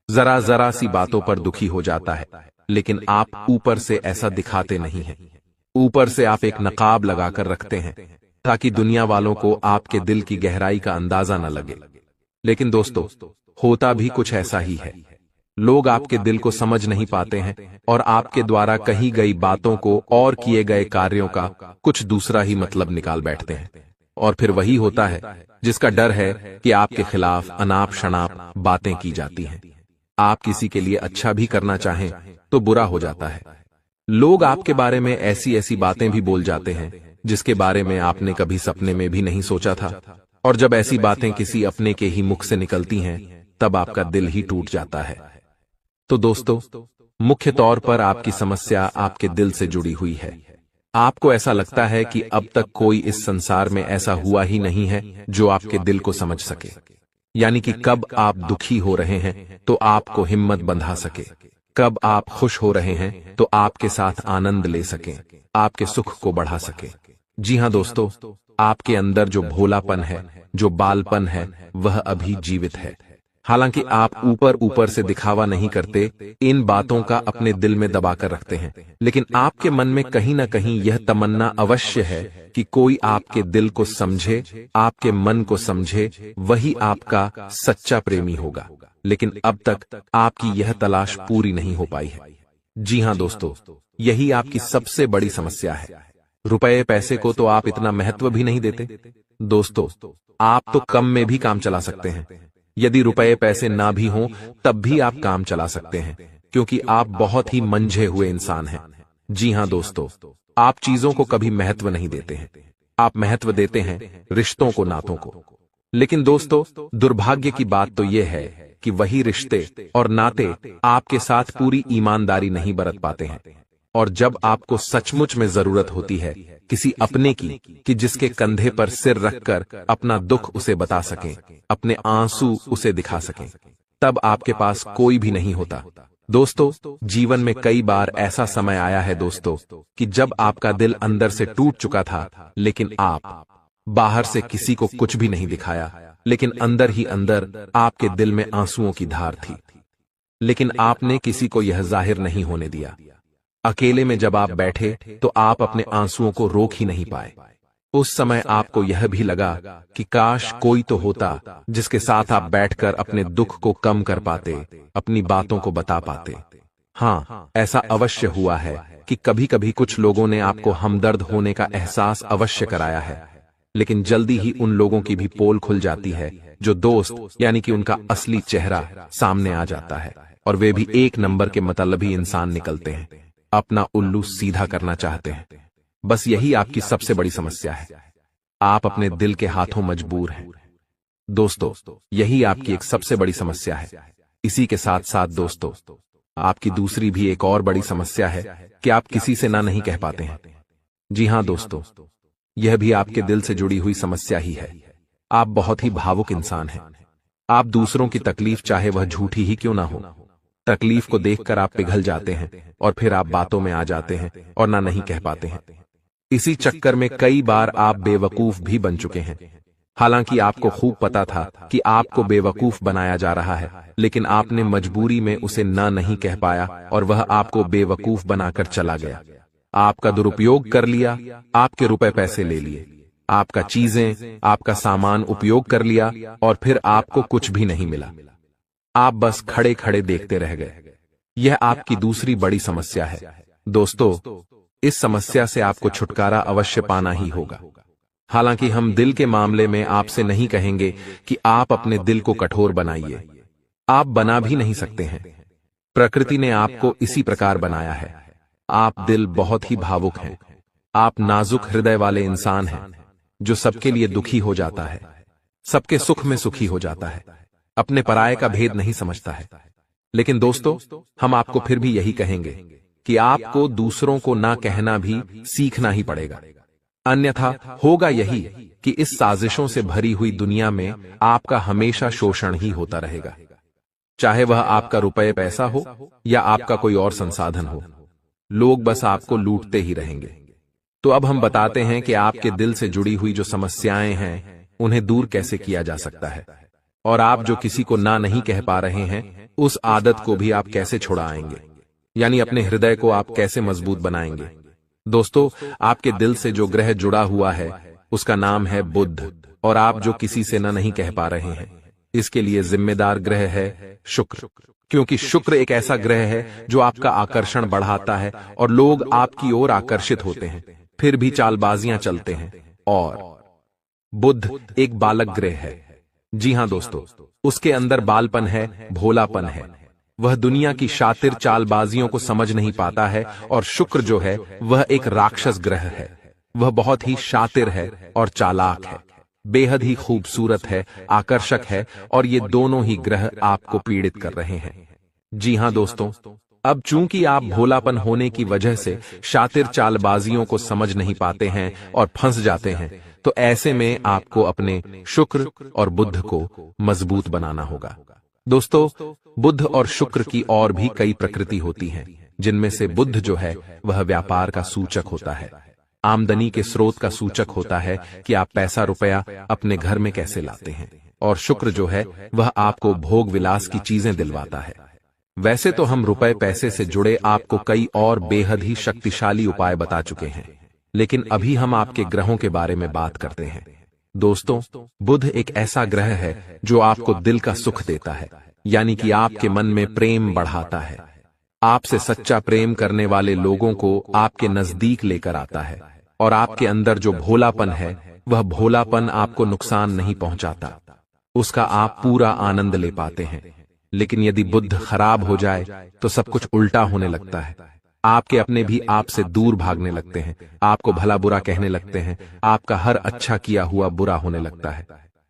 S3: जरा जरा सी बातों पर दुखी हो जाता है, लेकिन आप ऊपर से ऐसा दिखाते नहीं हैं। ऊपर से आप एक नकाब लगाकर रखते हैं ताकि दुनिया वालों को आपके दिल की गहराई का अंदाजा न लगे। लेकिन दोस्तों, होता भी कुछ ऐसा ही है। लोग आपके दिल को समझ नहीं पाते हैं और आपके द्वारा कही गई बातों को और किए गए कार्यों का कुछ दूसरा ही मतलब निकाल बैठते हैं। और फिर वही होता है जिसका डर है कि आपके खिलाफ अनाप शनाप बातें की जाती हैं। आप किसी के लिए अच्छा भी करना चाहें तो बुरा हो जाता है। लोग आपके बारे में ऐसी ऐसी बातें भी बोल जाते हैं जिसके बारे में आपने कभी सपने में भी नहीं सोचा था। और जब ऐसी बातें किसी अपने के ही मुख से निकलती हैं, तब आपका दिल ही टूट जाता है। तो दोस्तों, मुख्य तौर पर आपकी समस्या आपके दिल से जुड़ी हुई है। आपको ऐसा लगता है कि अब तक कोई इस संसार में ऐसा हुआ ही नहीं है जो आपके दिल को समझ सके। यानी कि कब आप दुखी हो रहे हैं तो आपको हिम्मत बंधा सके, कब आप खुश हो रहे हैं तो आपके साथ आनंद ले सकें, आपके सुख को बढ़ा सकें। जी हाँ दोस्तों, आपके अंदर जो भोलापन है, जो बालपन है, वह अभी जीवित है। हालांकि आप ऊपर ऊपर से दिखावा नहीं करते, इन बातों का अपने दिल में दबाकर रखते हैं, लेकिन आपके मन में कहीं ना कहीं यह तमन्ना अवश्य है कि कोई आपके दिल को समझे, आपके मन को समझे, वही आपका सच्चा प्रेमी होगा। लेकिन अब तक आपकी यह तलाश पूरी नहीं हो पाई है। जी हाँ दोस्तों, यही आपकी सबसे बड़ी समस्या है। रुपए पैसे को तो आप इतना महत्व भी नहीं देते। दोस्तों, आप तो कम में भी काम चला सकते हैं। यदि रुपए पैसे ना भी हों तब भी आप काम चला सकते हैं, क्योंकि आप बहुत ही मंझे हुए इंसान हैं। जी हाँ दोस्तों, आप चीजों को कभी महत्व नहीं देते हैं, आप महत्व देते हैं रिश्तों को, नातों को। लेकिन दोस्तों, दुर्भाग्य की बात तो यह है कि वही रिश्ते और नाते आपके साथ पूरी ईमानदारी नहीं बरत पाते हैं। और जब आपको सचमुच में जरूरत होती है किसी अपने की, कि जिसके कंधे पर सिर रखकर अपना दुख उसे बता सकें, अपने आंसू उसे दिखा सकें, तब आपके पास कोई भी नहीं होता। दोस्तों, जीवन में कई बार ऐसा समय आया है दोस्तों कि जब आपका दिल अंदर से टूट चुका था, लेकिन आप बाहर से किसी को कुछ भी नहीं दिखाया, लेकिन अंदर ही अंदर आपके दिल में आंसुओं की धार थी, लेकिन आपने किसी को यह जाहिर नहीं होने दिया। अकेले में जब आप बैठे तो आप अपने आंसुओं को रोक ही नहीं पाए। उस समय आपको यह भी लगा कि काश कोई तो होता जिसके साथ आप बैठकर अपने दुख को कम कर पाते, अपनी बातों को बता पाते। हाँ, ऐसा अवश्य हुआ है कि कभी कभी कुछ लोगों ने आपको हमदर्द होने का एहसास अवश्य कराया है, लेकिन जल्दी ही उन लोगों की भी पोल खुल जाती है जो दोस्त यानी कि उनका असली चेहरा सामने आ जाता है, और वे भी एक नंबर के मतलबी इंसान निकलते हैं, अपना उल्लू सीधा करना चाहते हैं। बस यही आपकी सबसे बड़ी समस्या है, आप अपने दिल के हाथों मजबूर हैं। दोस्तों, यही आपकी एक सबसे बड़ी समस्या है। इसी के साथ साथ दोस्तों, आपकी दूसरी भी एक और बड़ी समस्या है कि आप किसी से ना नहीं कह पाते हैं। जी हाँ दोस्तों, यह भी आपके दिल से जुड़ी हुई समस्या ही है। आप बहुत ही भावुक इंसान हैं। आप दूसरों की तकलीफ चाहे वह झूठी ही क्यों ना हो, तकलीफ को देखकर आप पिघल जाते हैं और फिर आप बातों में आ जाते हैं और ना नहीं कह पाते हैं। इसी चक्कर में कई बार आप बेवकूफ भी बन चुके हैं। हालांकि आपको खूब पता था कि आपको बेवकूफ बनाया जा रहा है, लेकिन आपने मजबूरी में उसे ना नहीं कह पाया और वह आपको बेवकूफ बनाकर चला गया। आपका दुरुपयोग कर लिया, आपके रुपए पैसे ले लिए, आपका चीजें, आपका सामान उपयोग कर लिया और फिर आपको कुछ भी नहीं मिला। आप बस खड़े खड़े देखते रह गए। यह आपकी दूसरी बड़ी समस्या है। दोस्तों, इस समस्या से आपको छुटकारा अवश्य पाना ही होगा। हालांकि हम दिल के मामले में आपसे नहीं कहेंगे कि आप अपने दिल को कठोर बनाइए, आप बना भी नहीं सकते हैं। प्रकृति ने आपको इसी प्रकार बनाया है। आप दिल बहुत ही भावुक हैं, आप नाजुक हृदय वाले इंसान हैं जो सबके लिए दुखी हो जाता है, सबके सुख में सुखी हो जाता है, अपने पराये का भेद नहीं समझता है। लेकिन दोस्तों, हम आपको फिर भी यही कहेंगे कि आपको दूसरों को ना कहना भी सीखना ही पड़ेगा, अन्यथा होगा यही कि इस साजिशों से भरी हुई दुनिया में आपका हमेशा शोषण ही होता रहेगा, चाहे वह आपका रुपये पैसा हो या आपका कोई और संसाधन हो। लोग बस आपको लूटते ही रहेंगे। तो अब हम बताते हैं कि आपके दिल से जुड़ी हुई जो समस्याएं हैं उन्हें दूर कैसे किया जा सकता है, और आप जो किसी को ना नहीं कह पा रहे हैं उस आदत को भी आप कैसे छुड़ाएंगे, यानी अपने हृदय को आप कैसे मजबूत बनाएंगे। दोस्तों, आपके दिल से जो ग्रह जुड़ा हुआ है उसका नाम है बुध, और आप जो किसी से ना नहीं कह पा रहे हैं इसके लिए जिम्मेदार ग्रह है शुक्र, क्योंकि शुक्र एक ऐसा ग्रह है जो आपका आकर्षण बढ़ाता है और लोग आपकी ओर आकर्षित होते हैं, फिर भी चालबाजियां चलते हैं। और बुध एक बालक ग्रह है। जी हां दोस्तों, उसके अंदर बालपन है, भोलापन है। वह दुनिया की शातिर चालबाजियों को समझ नहीं पाता है। और शुक्र जो है वह एक राक्षस ग्रह है। वह बहुत ही शातिर है और चालाक है, बेहद ही खूबसूरत है, आकर्षक है, और ये दोनों ही ग्रह आपको पीड़ित कर रहे हैं। जी हां दोस्तों, अब चूंकि आप भोलापन होने की वजह से शातिर चालबाजियों को समझ नहीं पाते हैं और फंस जाते हैं, तो ऐसे में आपको अपने शुक्र और बुध को मजबूत बनाना होगा। दोस्तों, बुध और शुक्र की और भी कई प्रकृति होती हैं, जिनमें से बुध जो है वह व्यापार का सूचक होता है, आमदनी के स्रोत का सूचक होता है कि आप पैसा रुपया अपने घर में कैसे लाते हैं, और शुक्र जो है वह आपको भोग विलास की चीजें दिलवाता है। वैसे तो हम रुपए पैसे से जुड़े आपको कई और बेहद ही शक्तिशाली उपाय बता चुके हैं, लेकिन अभी हम आपके ग्रहों के बारे में बात करते हैं। दोस्तों, बुध एक ऐसा ग्रह है जो आपको दिल का सुख देता है, यानी कि आपके मन में प्रेम बढ़ाता है, आपसे सच्चा प्रेम करने वाले लोगों को आपके नजदीक लेकर आता है, और आपके अंदर जो भोलापन है वह भोलापन आपको नुकसान नहीं पहुंचाता, उसका आप पूरा आनंद ले पाते हैं। लेकिन यदि बुध खराब हो जाए तो सब कुछ उल्टा होने लगता है, आपके अपने भी आपसे दूर भागने लगते हैं, आपको भला बुरा कहने लगते हैं, आपका हर अच्छा किया हुआ बुरा होने लगता है।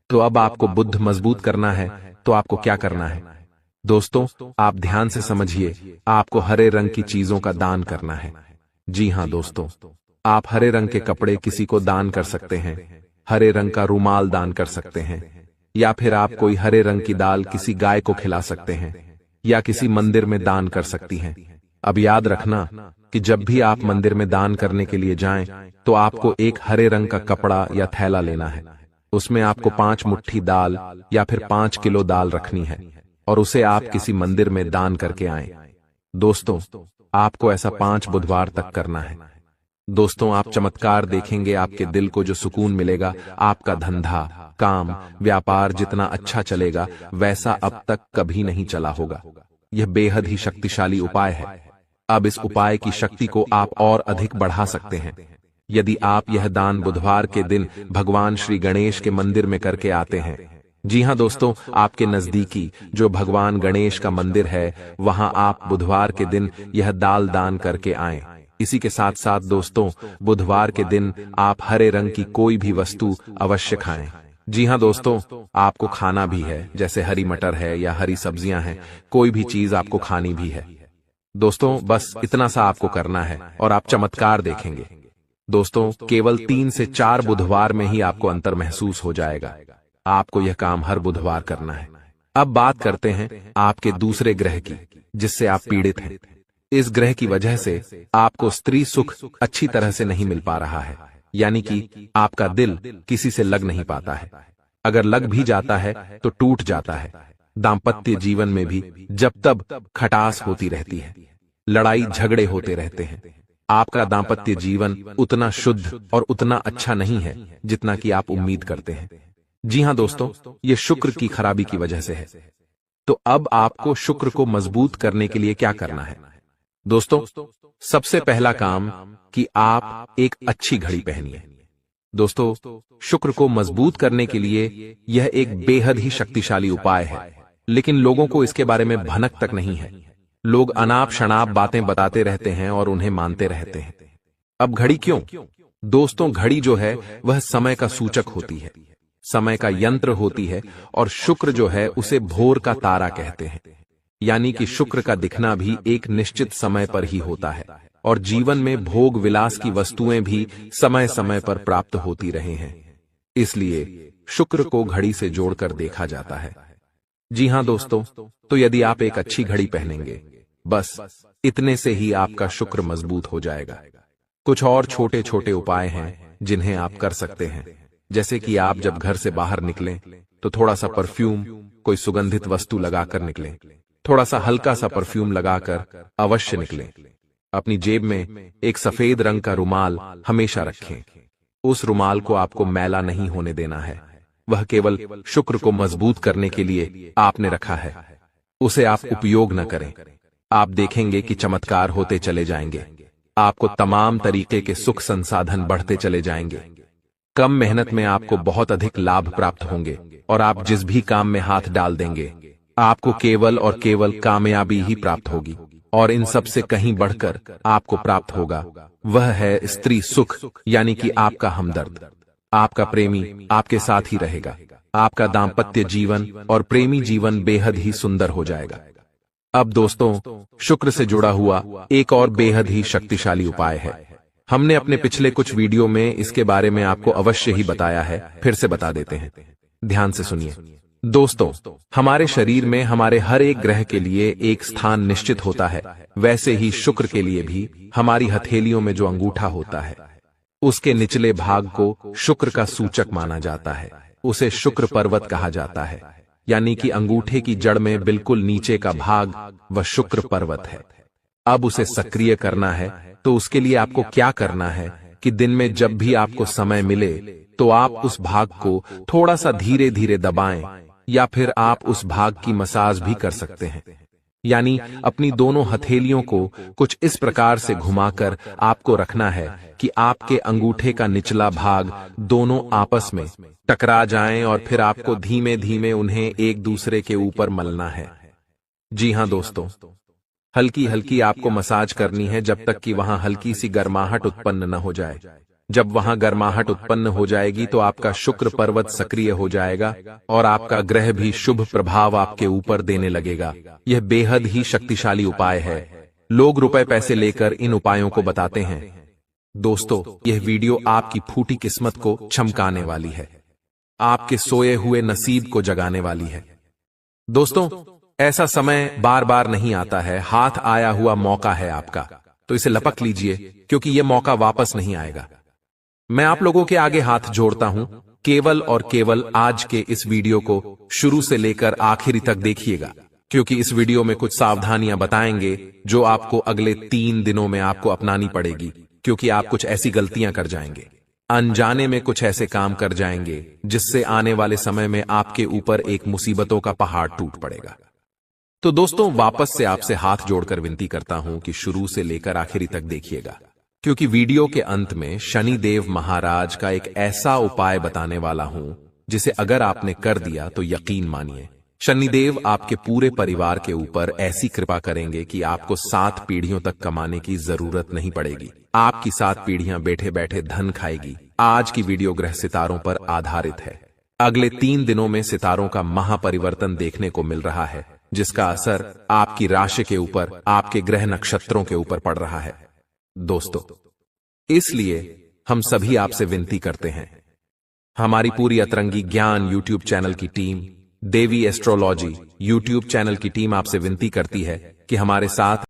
S3: तो अब आपको बुध मजबूत करना है तो आपको क्या करना है? दोस्तों, आप ध्यान से समझिए, आपको हरे रंग की चीजों का दान करना है। जी हां दोस्तों, आप हरे रंग के कपड़े किसी को दान कर सकते हैं, हरे रंग का रुमाल दान कर सकते हैं, या फिर आप कोई हरे रंग की दाल किसी गाय को खिला सकते हैं, या किसी मंदिर में दान कर सकती हैं। अब याद रखना कि जब भी आप मंदिर में दान करने के लिए जाएं, तो आपको एक हरे रंग का कपड़ा या थैला लेना है। उसमें आपको 5 मुट्ठी दाल या फिर 5 किलो दाल रखनी है, और उसे आप किसी मंदिर में दान करके आएं। दोस्तों, आपको ऐसा 5 बुधवार तक करना है। दोस्तों, आप चमत्कार देखेंगे, आपके दिल को जो सुकून मिलेगा, आपका धंधा, काम, व्यापार जितना अच्छा चलेगा वैसा अब तक कभी नहीं चला होगा। यह बेहद ही शक्तिशाली उपाय है। अब इस उपाय की शक्ति को आप और अधिक बढ़ा सकते हैं यदि आप यह दान बुधवार के दिन भगवान श्री गणेश के मंदिर में करके आते हैं। जी हां दोस्तों, आपके नजदीकी जो भगवान गणेश का मंदिर है, वहां आप बुधवार के दिन यह दाल दान करके आएं। इसी के साथ साथ दोस्तों, बुधवार के दिन आप हरे रंग की कोई भी वस्तु अवश्य खाएं। जी हां दोस्तों, आपको खाना भी है, जैसे हरी मटर है या हरी सब्जियां हैं, कोई भी चीज आपको खानी भी है। दोस्तों, बस इतना सा आपको करना है और आप चमत्कार देखेंगे। दोस्तों, केवल 3 से 4 बुधवार में ही आपको अंतर महसूस हो जाएगा। आपको यह काम हर बुधवार करना है। अब बात करते हैं आपके दूसरे ग्रह की, जिससे आप पीड़ित हैं। इस ग्रह की वजह से आपको स्त्री सुख अच्छी तरह से नहीं मिल पा रहा है, यानी कि आपका दिल किसी से लग नहीं पाता है। अगर लग भी जाता है तो टूट जाता है। दाम्पत्य जीवन में भी जब तब खटास होती रहती है, लड़ाई झगड़े होते रहते हैं। आपका दाम्पत्य जीवन उतना शुद्ध और उतना अच्छा नहीं है जितना कि आप उम्मीद करते हैं। जी हां दोस्तों, ये शुक्र की खराबी की वजह से है। तो अब आपको शुक्र को मजबूत करने के लिए क्या करना है? दोस्तों, सबसे पहला काम कि आप एक अच्छी घड़ी पहनिए। दोस्तों, शुक्र को मजबूत करने के लिए यह एक बेहद ही शक्तिशाली उपाय है, लेकिन लोगों को इसके बारे में भनक तक नहीं है। लोग अनाप शनाप बातें बताते रहते हैं और उन्हें मानते रहते हैं। अब घड़ी क्यों? दोस्तों, घड़ी जो है वह समय का सूचक होती है, समय का यंत्र होती है, और शुक्र जो है उसे भोर का तारा कहते हैं। यानी कि शुक्र का दिखना भी एक निश्चित समय पर ही होता है, और जीवन में भोग विलास की वस्तुएं भी समय समय पर प्राप्त होती रहे हैं। इसलिए शुक्र को घड़ी से जोड़कर देखा जाता है। जी हां दोस्तों, तो यदि आप एक अच्छी घड़ी पहनेंगे, बस इतने से ही आपका शुक्र मजबूत हो जाएगा। कुछ और छोटे छोटे उपाय हैं जिन्हें आप कर सकते हैं, जैसे कि आप जब घर से बाहर निकलें तो थोड़ा सा परफ्यूम, कोई सुगंधित वस्तु लगाकर निकलें। थोड़ा सा हल्का सा परफ्यूम लगाकर अवश्य निकलें। अपनी जेब में एक सफेद रंग का रुमाल हमेशा रखें। उस रुमाल को आपको मैला नहीं होने देना है, वह केवल शुक्र को मजबूत करने के लिए आपने रखा है। उसे आप उपयोग न करें। आप देखेंगे कि चमत्कार होते चले जाएंगे। आपको तमाम तरीके के सुख संसाधन बढ़ते चले जाएंगे। कम मेहनत में आपको बहुत अधिक लाभ प्राप्त होंगे, और आप जिस भी काम में हाथ डाल देंगे, आपको केवल और केवल कामयाबी ही प्राप्त होगी। और इन सब से कहीं बढ़कर आपको प्राप्त होगा, वह है स्त्री सुख, यानी कि आपका हमदर्द। आपका प्रेमी आपके साथ ही रहेगा। आपका दाम्पत्य जीवन और प्रेमी जीवन बेहद ही सुंदर हो जाएगा। अब दोस्तों, शुक्र से जुड़ा हुआ एक और बेहद ही शक्तिशाली उपाय है। हमने अपने पिछले कुछ वीडियो में इसके बारे में आपको अवश्य ही बताया है, फिर से बता देते हैं। ध्यान से सुनिए। दोस्तों, हमारे शरीर में हमारे हर एक ग्रह के लिए एक स्थान निश्चित होता है। वैसे ही शुक्र के लिए भी हमारी हथेलियों में जो अंगूठा होता है, उसके निचले भाग को शुक्र का सूचक माना जाता है। उसे शुक्र पर्वत कहा जाता है, यानी कि अंगूठे की जड़ में बिल्कुल नीचे का भाग वह शुक्र पर्वत है। अब उसे सक्रिय करना है तो उसके लिए आपको क्या करना है कि दिन में जब भी आपको समय मिले तो आप उस भाग को थोड़ा सा धीरे धीरे दबाएं, या फिर आप उस भाग की मसाज भी कर सकते हैं। यानी अपनी दोनों हथेलियों को कुछ इस प्रकार से घुमाकर आपको रखना है कि आपके अंगूठे का निचला भाग दोनों आपस में टकरा जाएं और फिर आपको धीमे धीमे उन्हें एक दूसरे के ऊपर मलना है। जी हां दोस्तों, हल्की हल्की आपको मसाज करनी है जब तक कि वहां हल्की सी गर्माहट उत्पन्न न हो जाए। जब वहां गर्माहट उत्पन्न हो जाएगी तो आपका शुक्र पर्वत सक्रिय हो जाएगा और आपका ग्रह भी शुभ प्रभाव आपके ऊपर देने लगेगा। यह बेहद ही शक्तिशाली उपाय है। लोग रुपए पैसे लेकर इन उपायों को बताते हैं। दोस्तों, यह वीडियो आपकी फूटी किस्मत को चमकाने वाली है, आपके सोए हुए नसीब को जगाने वाली है। दोस्तों, ऐसा समय बार बार नहीं आता है। हाथ आया हुआ मौका है आपका, तो इसे लपक लीजिए, क्योंकि यह मौका वापस नहीं आएगा। मैं आप लोगों के आगे हाथ जोड़ता हूं, केवल और केवल आज के इस वीडियो को शुरू से लेकर आखिरी तक देखिएगा, क्योंकि इस वीडियो में कुछ सावधानियां बताएंगे जो आपको अगले 3 दिनों में आपको अपनानी पड़ेगी, क्योंकि आप कुछ ऐसी गलतियां कर जाएंगे, अनजाने में कुछ ऐसे काम कर जाएंगे जिससे आने वाले समय में आपके ऊपर एक मुसीबतों का पहाड़ टूट पड़ेगा। तो दोस्तों, वापस से आपसे हाथ जोड़कर विनती करता हूं कि शुरू से लेकर आखिरी तक देखिएगा, क्योंकि वीडियो के अंत में शनिदेव महाराज का एक ऐसा उपाय बताने वाला हूं जिसे अगर आपने कर दिया तो यकीन मानिए, शनिदेव आपके पूरे परिवार के ऊपर ऐसी कृपा करेंगे कि आपको 7 पीढ़ियों तक कमाने की जरूरत नहीं पड़ेगी। आपकी 7 पीढ़ियां बैठे बैठे धन खाएगी। आज की वीडियो ग्रह सितारों पर आधारित है। अगले 3 दिनों में सितारों का महापरिवर्तन देखने को मिल रहा है, जिसका असर आपकी राशि के ऊपर, आपके ग्रह नक्षत्रों के ऊपर पड़ रहा है। दोस्तों, इसलिए हम सभी आपसे विनती करते हैं, हमारी पूरी अतरंगी ज्ञान यूट्यूब चैनल की टीम, देवी एस्ट्रोलॉजी यूट्यूब चैनल की टीम आपसे विनती करती है कि हमारे साथ